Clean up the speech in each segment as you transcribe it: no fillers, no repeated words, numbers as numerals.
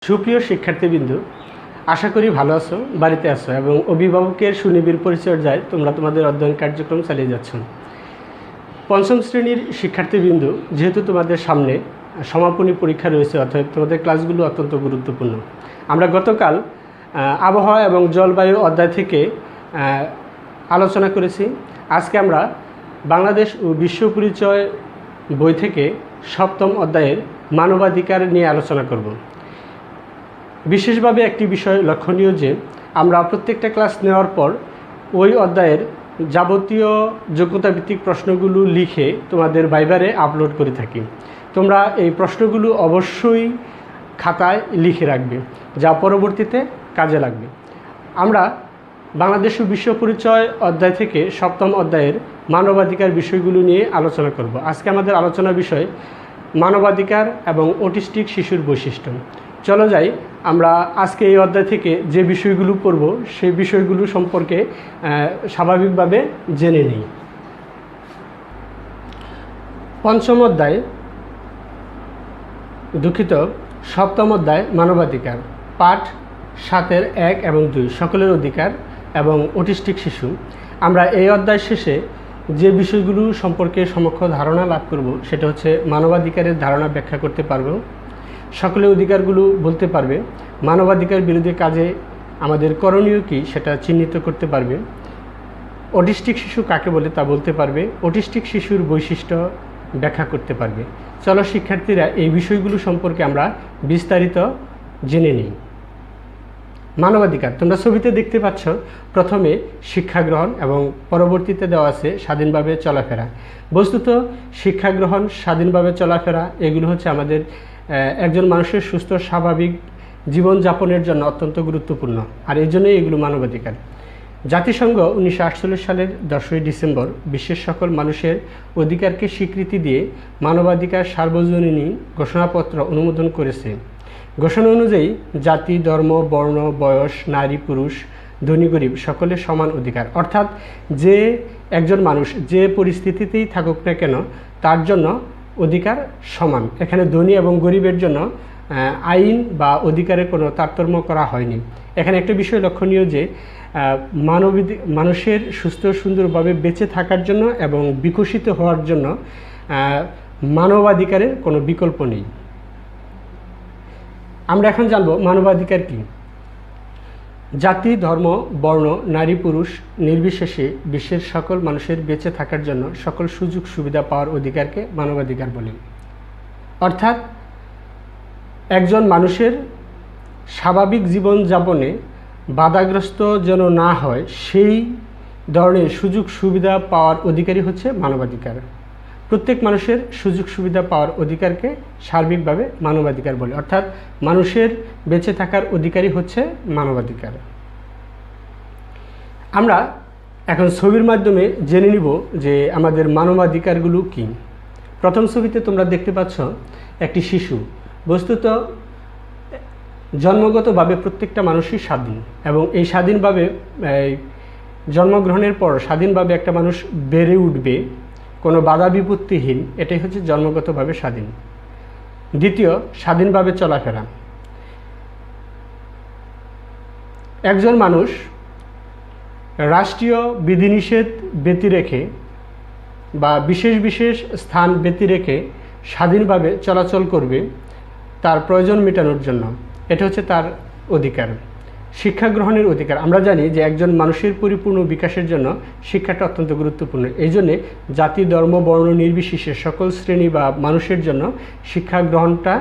সুপ্রিয় শিক্ষার্থীবৃন্দ, আশা করি ভালো আছো, বাড়িতে আছো এবং অভিভাবকের সুনিবিড় পরিচর্যায় তোমরা তোমাদের অধ্যয়ন কার্যক্রম চালিয়ে যাচ্ছ। পঞ্চম শ্রেণীর শিক্ষার্থীবৃন্দ, যেহেতু তোমাদের সামনে সমাপনী পরীক্ষা রয়েছে, অর্থাৎ তোমাদের ক্লাসগুলো অত্যন্ত গুরুত্বপূর্ণ। আমরা গতকাল আবহাওয়া এবং জলবায়ু অধ্যায় থেকে আলোচনা করেছি। আজকে আমরা বাংলাদেশ ও বিশ্ব পরিচয় বই থেকে সপ্তম অধ্যায়ের মানবাধিকার নিয়ে আলোচনা করব। বিশেষভাবে একটি বিষয় লক্ষণীয় যে আমরা প্রত্যেকটা ক্লাস নেওয়ার পর ওই অধ্যায়ের যাবতীয় যোগ্যতাভিত্তিক প্রশ্নগুলো লিখে তোমাদের ভাইবারে আপলোড করে থাকি। তোমরা এই প্রশ্নগুলো অবশ্যই খাতায় লিখে রাখবে, যা পরবর্তীতে কাজে লাগবে। আমরা বাংলাদেশ ও বিশ্ব পরিচয় অধ্যায় থেকে সপ্তম অধ্যায়ের মানবাধিকার বিষয়গুলো নিয়ে আলোচনা করব। আজকে আমাদের আলোচনা বিষয় মানবাধিকার এবং অটিস্টিক শিশুর বৈশিষ্ট্য। চলো যাই, আমরা আজকে এই অধ্যায় থেকে যে বিষয়গুলো পড়ব সেই বিষয়গুলো সম্পর্কে স্বাভাবিকভাবে জেনে নিই। পঞ্চম অধ্যায়, সপ্তম অধ্যায় মানবাধিকার, পাঠ 7-এর 1 এবং 2 সকলের অধিকার এবং অটিস্টিক শিশু। আমরা এই অধ্যায় শেষে যে বিষয়গুলো সম্পর্কে সমক্ষ ধারণা লাভ করব সেটা হচ্ছে মানবাধিকারের ধারণা ব্যাখ্যা করতে পারব, সকলের অধিকারগুলো বলতে পারবে, মানবাধিকার বিরোধী কাজে আমাদের করণীয় কী সেটা চিহ্নিত করতে পারবে, অটিস্টিক শিশু কাকে বলে তা বলতে পারবে, অটিস্টিক শিশুর বৈশিষ্ট্য ব্যাখ্যা করতে পারবে। চলো শিক্ষার্থীরা, এই বিষয়গুলো সম্পর্কে আমরা বিস্তারিত জেনে নিই। মানবাধিকার, তোমরা ছবিতে দেখতে পাচ্ছ, প্রথমে শিক্ষা গ্রহণ এবং পরবর্তীতে দেওয়া আছে স্বাধীনভাবে চলাফেরা। বস্তুত শিক্ষা গ্রহণ, স্বাধীনভাবে চলাফেরা এগুলো হচ্ছে আমাদের একজন মানুষের সুস্থ স্বাভাবিক জীবনযাপনের জন্য অত্যন্ত গুরুত্বপূর্ণ, আর এই জন্যই এগুলো মানবাধিকার। জাতিসংঘ 1948 সালের 10ই ডিসেম্বর বিশ্বের সকল মানুষের অধিকারকে স্বীকৃতি দিয়ে মানবাধিকার সার্বজনীন ঘোষণাপত্র অনুমোদন করেছে। ঘোষণা অনুযায়ী জাতি, ধর্ম, বর্ণ, বয়স, নারী, পুরুষ, ধনী, গরিব সকলের সমান অধিকার। অর্থাৎ যে একজন মানুষ যে পরিস্থিতিতেই থাকুক না কেন তার জন্য অধিকার সমান। এখানে ধনী এবং গরিবের জন্য আইন বা অধিকারের কোনো তারতম্য করা হয়নি। এখানে একটা বিষয় লক্ষণীয় যে মানুষের সুস্থ সুন্দরভাবে বেঁচে থাকার জন্য এবং বিকশিত হওয়ার জন্য মানবাধিকারের কোনো বিকল্প নেই। আমরা এখন জানব মানবাধিকার কী। জাতি, ধর্ম, বর্ণ, নারী, পুরুষ নির্বিশেষে বিশ্বের সকল মানুষের বেঁচে থাকার জন্য সকল সুযোগ সুবিধা পাওয়ার অধিকারকে মানবাধিকার বলে। অর্থাৎ একজন মানুষের স্বাভাবিক জীবনযাপনে বাধাগ্রস্ত যেন না হয় সেই ধরনের সুযোগ সুবিধা পাওয়ার অধিকারই হচ্ছে মানবাধিকার। প্রত্যেক মানুষের সুযোগ সুবিধা পাওয়ার অধিকারকে সার্বিকভাবে মানবাধিকার বলে। অর্থাৎ মানুষের বেঁচে থাকার অধিকারই হচ্ছে মানবাধিকার। আমরা এখন ছবির মাধ্যমে জেনে নিব যে আমাদের মানবাধিকারগুলো কী। প্রথম ছবিতে তোমরা দেখতে পাচ্ছ একটি শিশু। বস্তুত জন্মগতভাবে প্রত্যেকটা মানুষই স্বাধীন এবং এই স্বাধীনভাবে জন্মগ্রহণের পর স্বাধীনভাবে একটা মানুষ বেড়ে উঠবে কোনো বাধা বিপত্তিহীন, এটাই হচ্ছে জন্মগতভাবে স্বাধীন। দ্বিতীয়, স্বাধীনভাবে চলাফেরা। একজন মানুষ রাষ্ট্রীয় বিধিনিষেধ ব্যতি রেখে বা বিশেষ বিশেষ স্থান ব্যতি রেখে স্বাধীনভাবে চলাচল করবে তার প্রয়োজন মেটানোর জন্য, এটা হচ্ছে তার অধিকার। শিক্ষা গ্রহণের অধিকার। আমরা জানি যে একজন মানুষের পরিপূর্ণ বিকাশের জন্য শিক্ষাটা অত্যন্ত গুরুত্বপূর্ণ। এই জন্যে জাতি, ধর্ম, বর্ণ নির্বিশেষে সকল শ্রেণী বা মানুষের জন্য শিক্ষা গ্রহণটা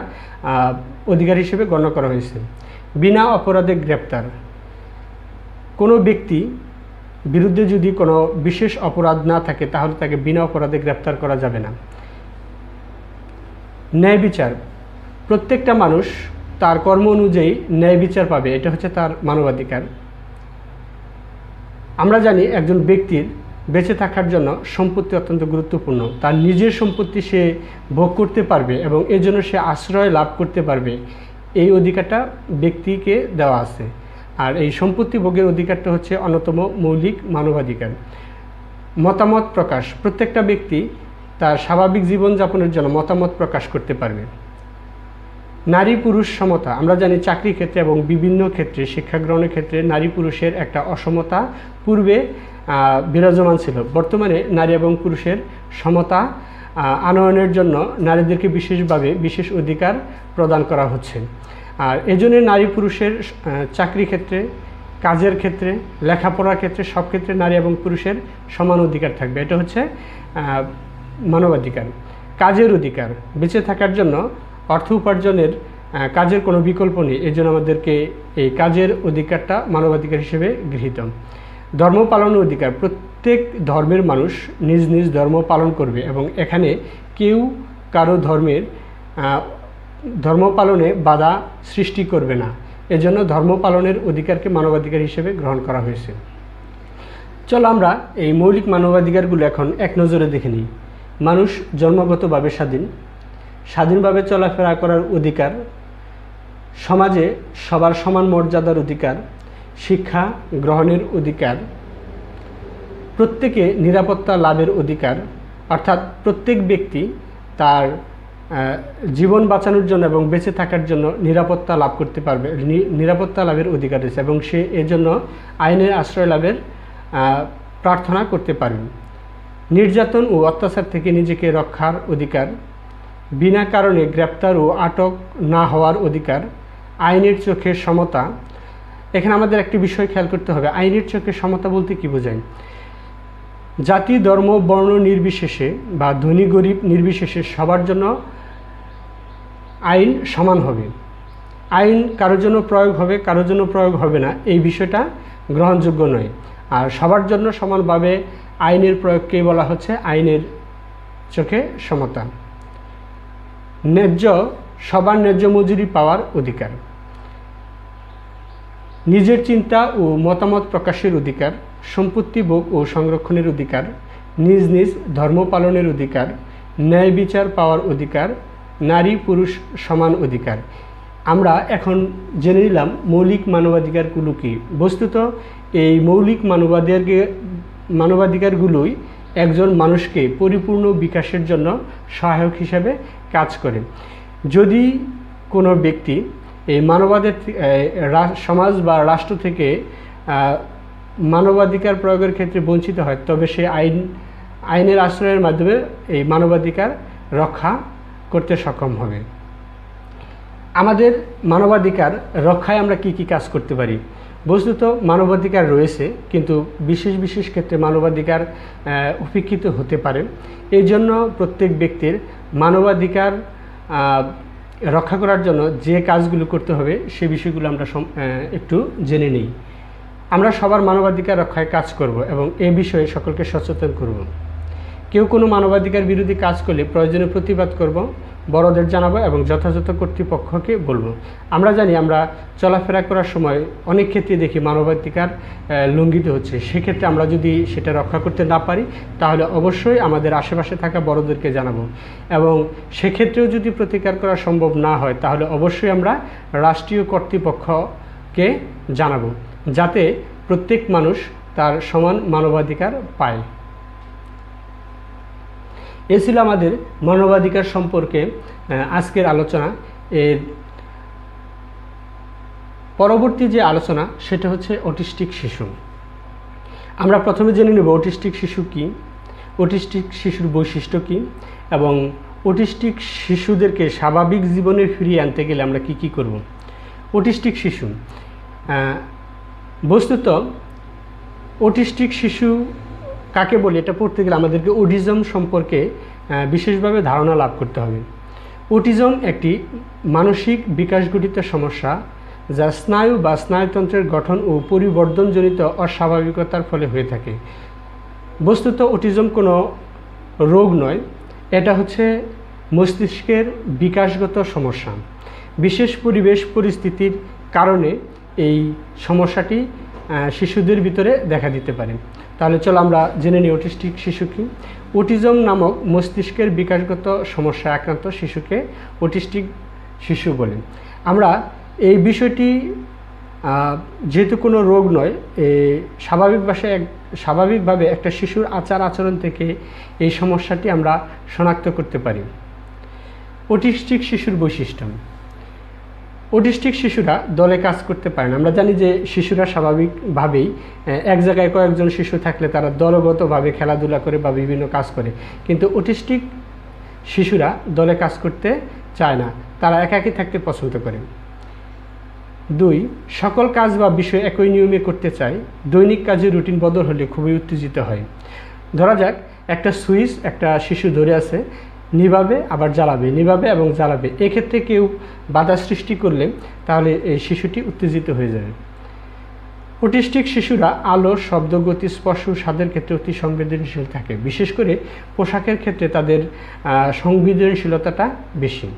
অধিকার হিসেবে গণ্য করা হয়েছে। বিনা অপরাধে গ্রেপ্তার। কোনো ব্যক্তি বিরুদ্ধে যদি কোনো বিশেষ অপরাধ না থাকে তাহলে তাকে বিনা অপরাধে গ্রেপ্তার করা যাবে না। ন্যায় বিচার। প্রত্যেকটা মানুষ তার কর্ম অনুযায়ী ন্যায় বিচার পাবে, এটা হচ্ছে তার মানবাধিকার। আমরা জানি একজন ব্যক্তির বেঁচে থাকার জন্য সম্পত্তি অত্যন্ত গুরুত্বপূর্ণ। তার নিজের সম্পত্তি সে ভোগ করতে পারবে এবং এর জন্য সে আশ্রয় লাভ করতে পারবে, এই অধিকারটা ব্যক্তিকে দেওয়া আছে। আর এই সম্পত্তি ভোগের অধিকারটা হচ্ছে অন্যতম মৌলিক মানবাধিকার। মতামত প্রকাশ। প্রত্যেকটা ব্যক্তি তার স্বাভাবিক জীবনযাপনের জন্য মতামত প্রকাশ করতে পারবে। নারী পুরুষ সমতা। আমরা জানি চাকরি ক্ষেত্রে এবং বিভিন্ন ক্ষেত্রে শিক্ষা গ্রহণের ক্ষেত্রে নারী পুরুষের একটা অসমতা পূর্বে বিরাজমান ছিল। বর্তমানে নারী এবং পুরুষের সমতা আনয়নের জন্য নারীদেরকে বিশেষভাবে বিশেষ অধিকার প্রদান করা হচ্ছে। আর এজন্য নারী পুরুষের চাকরি ক্ষেত্রে, কাজের ক্ষেত্রে, লেখাপড়ার ক্ষেত্রে সব ক্ষেত্রে নারী এবং পুরুষের সমান অধিকার থাকবে। এটা হচ্ছে মানবাধিকার। কাজের অধিকার, বেঁচে থাকার জন্য অর্থ উপার্জনের কাজের কোনো বিকল্প নেই, এই জন্য আমাদেরকে এই কাজের অধিকারটা মানবাধিকার হিসেবে গৃহীত। ধর্ম পালনের অধিকার, প্রত্যেক ধর্মের মানুষ নিজ নিজ ধর্ম পালন করবে এবং এখানে কেউ কারো ধর্ম পালনে বাধা সৃষ্টি করবে না, এজন্য ধর্ম পালনের অধিকারকে মানবাধিকার হিসেবে গ্রহণ করা হয়েছে। চলো আমরা এই মৌলিক মানবাধিকারগুলো এখন এক নজরে দেখে নিই। মানুষ জন্মগতভাবে স্বাধীনভাবে চলাফেরা করার অধিকার, সমাজে সবার সমান মর্যাদার অধিকার, শিক্ষা গ্রহণের অধিকার, প্রত্যেকে নিরাপত্তা লাভের অধিকার, অর্থাৎ প্রত্যেক ব্যক্তি তার জীবন বাঁচানোর জন্য এবং বেঁচে থাকার জন্য নিরাপত্তা লাভ করতে পারবে, নিরাপত্তা লাভের অধিকার রয়েছে এবং সে এজন্য আইনের আশ্রয় লাভের প্রার্থনা করতে পারবে। নির্যাতন ও অত্যাচার থেকে নিজেকে রক্ষার অধিকার, বিনা কারণে গ্রেপ্তার ও আটক না হওয়ার অধিকার, আইনের চোখে সমতা। এখানে আমাদের একটি বিষয় খেয়াল করতে হবে, আইনের চোখে সমতা বলতে কী বোঝায়? জাতি, ধর্ম, বর্ণ নির্বিশেষে বা ধনী গরিব নির্বিশেষে সবার জন্য আইন সমান হবে। আইন কারোর জন্য প্রয়োগ হবে, কারোর জন্য প্রয়োগ হবে না, এই বিষয়টা গ্রহণযোগ্য নয়। আর সবার জন্য সমানভাবে আইনের প্রয়োগকেই বলা হচ্ছে আইনের চোখে সমতা। সবার ন্যায্য মজুরি পাওয়ার অধিকার, নিজের চিন্তা ও মতামত প্রকাশের অধিকার, সম্পত্তি ভোগ ও সংরক্ষণের অধিকার, নিজ নিজ ধর্ম পালনের অধিকার, ন্যায় বিচার পাওয়ার অধিকার, নারী পুরুষ সমান অধিকার। আমরা এখন জেনে নিলাম মৌলিক মানবাধিকারগুলো কী। বস্তুত এই মৌলিক মানবাধিকারগুলোই একজন মানুষকে পরিপূর্ণ বিকাশের জন্য সহায়ক হিসাবে কাজ করে। যদি কোনো ব্যক্তি এই সমাজ বা রাষ্ট্র থেকে মানবাধিকার প্রয়োগের ক্ষেত্রে বঞ্চিত হয়, তবে সে আইনের আশ্রয়ের মাধ্যমে এই মানবাধিকার রক্ষা করতে সক্ষম হবে। আমাদের মানবাধিকার রক্ষায় আমরা কি কি কাজ করতে পারি? বস্তুত মানবাধিকার রয়েছে, কিন্তু বিশেষ বিশেষ ক্ষেত্রে মানবাধিকার উপেক্ষিত হতে পারে। এই জন্য প্রত্যেক ব্যক্তির মানবাধিকার রক্ষা করার জন্য যে কাজগুলো করতে হবে সে বিষয়গুলো আমরা একটু জেনে নিই। আমরা সবার মানবাধিকার রক্ষায় কাজ করব এবং এ বিষয়ে সকলকে সচেতন করব। কেউ কোনো মানবাধিকার বিরোধী কাজ করলে প্রয়োজনে প্রতিবাদ করব, বড়দের জানাবো এবং যথাযথ কর্তৃপক্ষকে বলবো। আমরা জানি আমরা চলাফেরা করার সময় অনেক ক্ষেত্রে দেখি মানবাধিকার লঙ্ঘিত হচ্ছে। সেক্ষেত্রে আমরা যদি সেটা রক্ষা করতে না পারি তাহলে অবশ্যই আমাদের আশেপাশে থাকা বড়দেরকে জানাবো এবং সেক্ষেত্রেও যদি প্রতিকার করা সম্ভব না হয় তাহলে অবশ্যই আমরা রাষ্ট্রীয় কর্তৃপক্ষকে জানাবো, যাতে প্রত্যেক মানুষ তার সমান মানবাধিকার পায়। এ ছিল আমাদের মানবাধিকার সম্পর্কে আজকের আলোচনা। এর পরবর্তী যে আলোচনা সেটা হচ্ছে অটিস্টিক শিশু। আমরা প্রথমে জেনে নেব অটিস্টিক শিশু কী, অটিস্টিক শিশুর বৈশিষ্ট্য কী এবং অটিস্টিক শিশুদেরকে স্বাভাবিক জীবনে ফিরিয়ে আনতে গেলে আমরা কি কি করব। অটিস্টিক শিশু, বস্তুত অটিস্টিক শিশু কাকে বলে এটা পড়তে গেলে আমাদেরকে অটিজম সম্পর্কে বিশেষভাবে ধারণা লাভ করতে হবে। অটিজম একটি মানসিক বিকাশঘটিত সমস্যা যা স্নায়ু বা স্নায়ুতন্ত্রের গঠন ও পরিবর্তনজনিত অস্বাভাবিকতার ফলে হয়ে থাকে। বস্তুত অটিজম কোনো রোগ নয়, এটা হচ্ছে মস্তিষ্কের বিকাশগত সমস্যা। বিশেষ পরিবেশ পরিস্থিতির কারণে এই সমস্যাটি শিশুদের ভিতরে দেখা দিতে পারে। তাহলে চলো আমরা জেনে নিই অটিস্টিক শিশু কী। অটিজম নামক মস্তিষ্কের বিকাশগত সমস্যায় আক্রান্ত শিশুকে অটিস্টিক শিশু বলে। আমরা এই বিষয়টি যেহেতু কোনো রোগ নয়, স্বাভাবিকভাবে একটা শিশুর আচার আচরণ থেকে এই সমস্যাটি আমরা শনাক্ত করতে পারি। অটিস্টিক শিশুর বৈশিষ্ট্য, অটিস্টিক শিশুরা দলে কাজ করতে পারে না। আমরা জানি যে শিশুরা স্বাভাবিকভাবেই এক জায়গায় কয়েকজন শিশু থাকলে তারা দলগতভাবে খেলাধুলা করে বা বিভিন্ন কাজ করে, কিন্তু অটিস্টিক শিশুরা দলে কাজ করতে চায় না, তারা একাকী থাকতে পছন্দ করে। 2, সকল কাজ বা বিষয় একই নিয়মে করতে চায়। দৈনিক কাজের রুটিন বদল হলে খুবই উত্তেজিত হয়। ধরা যাক একটা সুইচ একটা শিশু ধরে আছে, নিভাবে আবার জ্বালাবে, নিভাবে এবং জ্বালাবে। এক্ষেত্রে কেউ বাধা সৃষ্টি করলে তাহলে এই শিশুটি উত্তেজিত হয়ে যাবে। অটিস্টিক শিশুরা আলো, শব্দ, গতি, স্পর্শ, স্বাদের ক্ষেত্রে অতি সংবেদনশীল থাকে। বিশেষ করে পোশাকের ক্ষেত্রে তাদের সংবেদনশীলতাটা বেশি।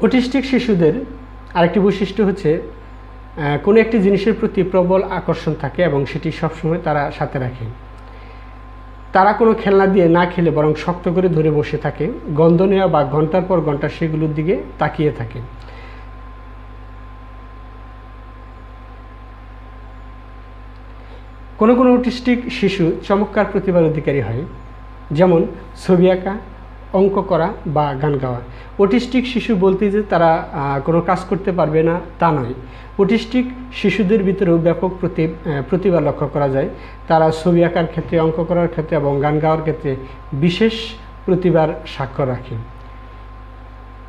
অটিস্টিক শিশুদের আরেকটি বৈশিষ্ট্য হচ্ছে কোনো একটি জিনিসের প্রতি প্রবল আকর্ষণ থাকে এবং সেটি সবসময় তারা সাথে রাখে। তারা কোনো খেলনা দিয়ে না খেলে বরং শক্ত করে ধরে বসে থাকে, গন্ধ নেওয়া বা ঘন্টার পর ঘন্টা সেগুলোর দিকে তাকিয়ে থাকে। কোনো কোনো অটিস্টিক শিশু চমৎকার প্রতিভার অধিকারী হয়, যেমন ছবি আঁকা, অঙ্ক করা বা গান গাওয়া। অটিস্টিক শিশু বলতে যে তারা কোনো কাজ করতে পারবে না তা নয়। অটিস্টিক শিশুদের ভিতরেও ব্যাপক প্রতিভা লক্ষ্য করা যায়। তারা ছবি আঁকার ক্ষেত্রে, অঙ্ক করার ক্ষেত্রে এবং গান গাওয়ার ক্ষেত্রে বিশেষ প্রতিভার স্বাক্ষর রাখে।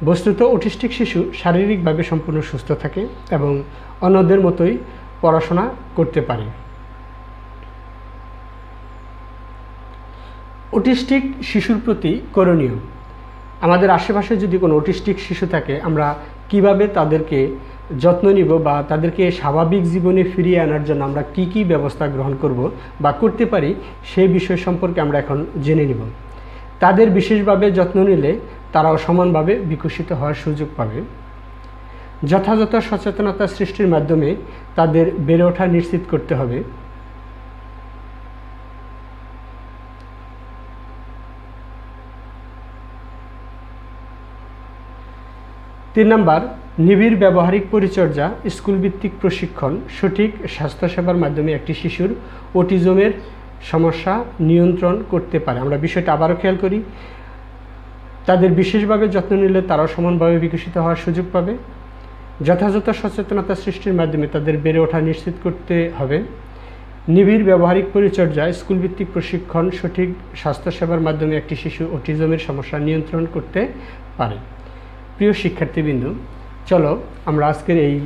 বস্তুত অটিস্টিক শিশু শারীরিকভাবে সম্পূর্ণ সুস্থ থাকে এবং অন্যদের মতোই পড়াশোনা করতে পারে। অটিস্টিক শিশুর প্রতি করণীয়। আমাদের আশেপাশে যদি কোনো অটিস্টিক শিশু থাকে, আমরা কিভাবে তাদেরকে যত্ন নিব বা তাদেরকে স্বাভাবিক জীবনে ফিরিয়ে আনার জন্য আমরা কি কি ব্যবস্থা গ্রহণ করব বা করতে পারি, সেই বিষয় সম্পর্কে আমরা এখন জেনে নিব। তাদের বিশেষভাবে যত্ন নিলে তারাও সমানভাবে বিকশিত হওয়ার সুযোগ পাবে। যথাযথ সচেতনতা সৃষ্টির মাধ্যমে তাদের বেড়ে ওঠা নিশ্চিত করতে হবে। 3 নম্বর, নিবিড় ব্যবহারিক পরিচর্যা, স্কুলভিত্তিক প্রশিক্ষণ, সঠিক স্বাস্থ্যসেবার মাধ্যমে একটি শিশুর অটিজমের সমস্যা নিয়ন্ত্রণ করতে পারে। আমরা বিষয়টা আবারও খেয়াল করি। তাদের বিশেষভাবে যত্ন নিলে তারাও সমানভাবে বিকশিত হওয়ার সুযোগ পাবে। যথাযথ সচেতনতা সৃষ্টির মাধ্যমে তাদের বেড়ে ওঠা নিশ্চিত করতে হবে। নিবিড় ব্যবহারিক পরিচর্যা, স্কুলভিত্তিক প্রশিক্ষণ, সঠিক স্বাস্থ্যসেবার মাধ্যমে একটি শিশু অটিজমের সমস্যা নিয়ন্ত্রণ করতে পারে। প্রিয় শিক্ষার্থীবৃন্দ, চলো আমরা আজকের এই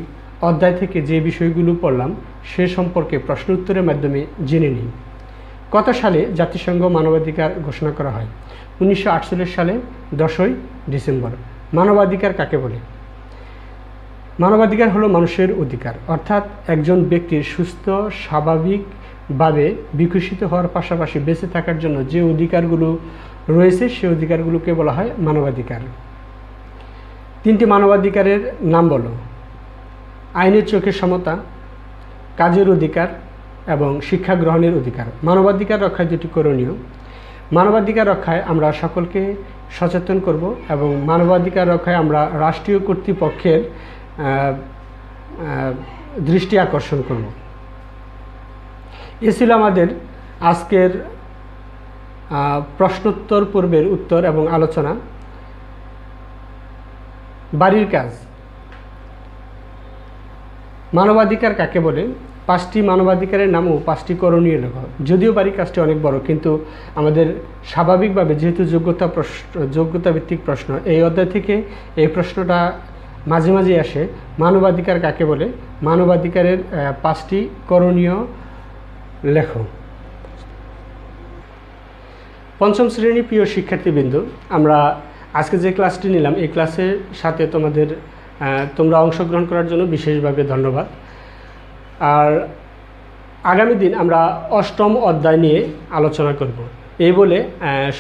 অধ্যায় থেকে যে বিষয়গুলো পড়লাম সে সম্পর্কে প্রশ্ন উত্তরের মাধ্যমে জেনে নিই। কত সালে জাতিসংঘ মানবাধিকার ঘোষণা করা হয়? 1948 সালে 10ই ডিসেম্বর। মানবাধিকার কাকে বলে? মানবাধিকার হলো মানুষের অধিকার, অর্থাৎ একজন ব্যক্তির সুস্থ স্বাভাবিকভাবে বিকশিত হওয়ার পাশাপাশি বেঁচে থাকার জন্য যে অধিকারগুলো রয়েছে সেই অধিকারগুলোকে বলা হয় মানবাধিকার। 3টি মানবাধিকারের নাম বলো। আইনের চোখে সমতা, কাজের অধিকার এবং শিক্ষা গ্রহণের অধিকার। মানবাধিকার রক্ষায় 2টি করণীয়। মানবাধিকার রক্ষায় আমরা সকলকে সচেতন করব এবং মানবাধিকার রক্ষায় আমরা রাষ্ট্রীয় কর্তৃপক্ষের দৃষ্টি আকর্ষণ করব। এ ছিল আমাদের আজকের প্রশ্নোত্তর পর্বের উত্তর এবং আলোচনা। বাড়ির কাজ। মানবাধিকার কাকে বলে? 5টি মানবাধিকারের নাম ও 5টি করণীয় লেখো। যদিও বাড়ির কাজটি অনেক বড়, কিন্তু আমাদের স্বাভাবিকভাবে যেহেতু যোগ্যতা ভিত্তিক প্রশ্ন, এই অধ্যায় থেকে এই প্রশ্নটা মাঝে মাঝে আসে। মানবাধিকার কাকে বলে? মানবাধিকারের 5টি করণীয় লেখো। 5ম শ্রেণী প্রিয় শিক্ষার্থীবৃন্দ, আমরা আজকে যে ক্লাসটি নিলাম এই ক্লাসের সাথে তোমরা অংশগ্রহণ করার জন্য বিশেষভাবে ধন্যবাদ। আর আগামী দিন আমরা 8ম অধ্যায় নিয়ে আলোচনা করব। এই বলে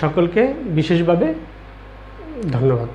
সকলকে বিশেষভাবে ধন্যবাদ।